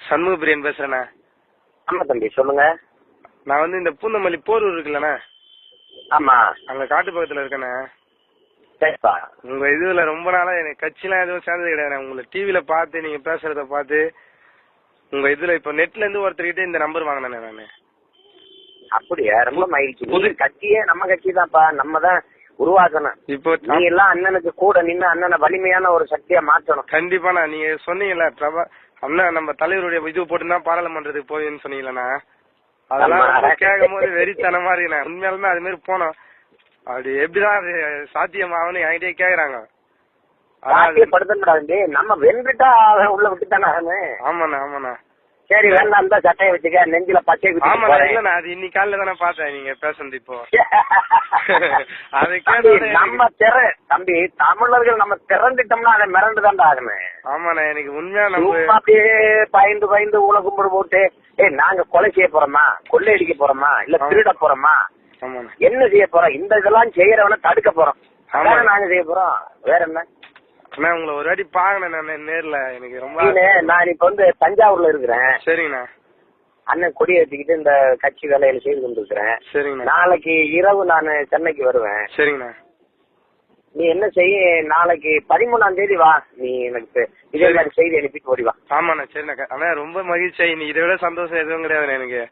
சண்முக பிரியன் பேசுறேண்ணா. ஆமா தம்பி சொல்லுங்க. நான் வந்து இந்த பூந்தமல்லி போரூர் இருக்குல்லண்ணா. ஆமா. அங்க காட்டு பக்கத்துல இருக்கேண்ணே. சரிப்பா. உங்க இதுல ரொம்ப நாளா எனக்கு கட்சிலாம் எதுவும் சேர்ந்தது கிடையாது. உங்களை டிவில பார்த்து நீங்க பேசுறத பார்த்து உங்க இதுல இப்ப நெட்ல இருந்து ஒருத்தர்கிட்ட இந்த நம்பர் வாங்கினேன் நானு. அப்படியா? ரொம்ப மகிழ்ச்சி. புது கட்சியே நம்ம கட்சி தான்ப்பா, நம்ம தான் உருவாக்கணும். இப்போ நீ எல்லாம் அண்ணனுக்கு கூட நின்று அண்ணனை வலிமையான ஒரு சக்தியா மாற்றணும். கண்டிப்பாண்ணா. நீங்க சொன்னீங்கல்ல பிரபா அண்ணா நம்ம தலைவருடைய இது போட்டுதான் பாராளுமன்றத்துக்கு போவேன்னு சொன்னீங்களா? அதெல்லாம் கேட்கும் போது வெறித்தனமா இருக்குண்ணா. உண்மையாலுமே அது மாதிரி போனோம். அப்படி எப்படிதான் அது சாத்தியமாகனு என்கிட்டயே கேக்குறாங்க. நம்ம வென்றுட்டா உள்ள விட்டுத்தானே. ஆமாண்ணா ஆமாண்ணா. சரி வேண்டாம் தான் சட்டையை வச்சுக்க, நெஞ்சில பச்சை. ஆமா இல்லண்ணா, அது இன்னைக்கு காலையில தானே பார்த்தேன் நீங்க பேசுறது. இப்போ நம்ம தம்பி தமிழர்கள் நம்ம திறந்துட்டோம்னா அதை மிரண்டுதான்டா ஆகணும். ஆமாண்ணா எனக்கு உண்மையா நம்ம அப்படியே பயந்து பயந்து ஊழ கும்பிடு போட்டு நாங்க கொலை செய்ய போறோமா, கொள்ளையடிக்க போறோமா, இல்ல திருட போறோமா, என்ன செய்ய போறோம், இந்த இதெல்லாம் செய்யறவன தடுக்க போறோம். அதான் நாங்க செய்ய போறோம். வேற என்ன? உங்களை ஒரு வாட்டி பாக்கணும் நான் நேர்ல. எனக்கு ரொம்ப நான் இப்ப வந்து தஞ்சாவூர்ல இருக்கிறேன். சரிங்கண்ணா. அண்ணன் கொடி ஏற்றிக்கிட்டு இந்த கட்சி வேலையில செய்து கொண்டு இருக்கிறேன். சரிங்கண்ணா. நாளைக்கு இரவு நான் சென்னைக்கு வருவேன். சரிங்கண்ணா. நீ என்ன செய்ய, நாளைக்கு 13ஆம் தேதி வா. நீ எனக்கு இதே மாதிரி செய்தி அனுப்பிட்டு ஓடிவா. ஆமாண்ணா. சரிண்ணா. ஆனா ரொம்ப மகிழ்ச்சி. நீ இதை விட சந்தோஷம் எதுவும் கிடையாது எனக்கு.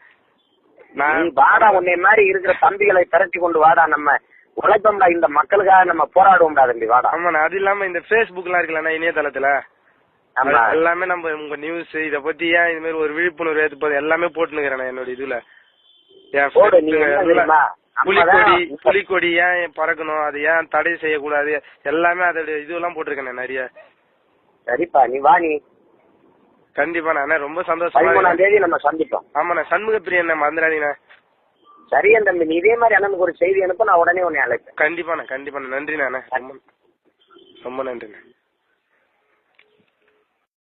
நான் வாடா, உன்னை மாதிரி இருக்கிற தம்பிகளை திரட்டி கொண்டு வாடா. நம்ம உழைப்போம்டா, இந்த மக்களுக்காக நம்ம போராடுவோம்டா தம்பி, வாடா. ஆமாண்ணா. அது இல்லாம இந்த பேஸ்புக்லாம் இருக்குல்லண்ணா, இணையதளத்துல எல்லாமே நம்ம உங்க நியூஸ் இத பத்தி ஏன் இது மாதிரி ஒரு விழிப்புணர்வு ஏற்பது எல்லாமே போட்டுனுக்கிறேன் என்னோட இதுல. புலிக்கொடி ஏன் பறக்கணும், அது ஏன் தடை செய்யக்கூடாது, எல்லாமே அதோட இதுவெல்லாம் போட்டிருக்கேன் நிறைய. சரிப்பா, நீ வா. நீ கண்டிப்பா நானே ரொம்ப சந்தோஷமா. 13ஆம் தேதி நம்ம சந்திப்போம். ஆமாண்ணா. சண்முக பிரியன் மறந்துடாதீங்கண்ணா. சரியா தம்பி, நீ இதே மாதிரி அண்ணனுக்கு ஒரு செய்தி அனுப்ப, நான் உடனே உன்னை அழைப்பேன். கண்டிப்பாண்ணா கண்டிப்பாண்ணா. நன்றிண்ணா. ரொம்ப நன்றிண்ணா.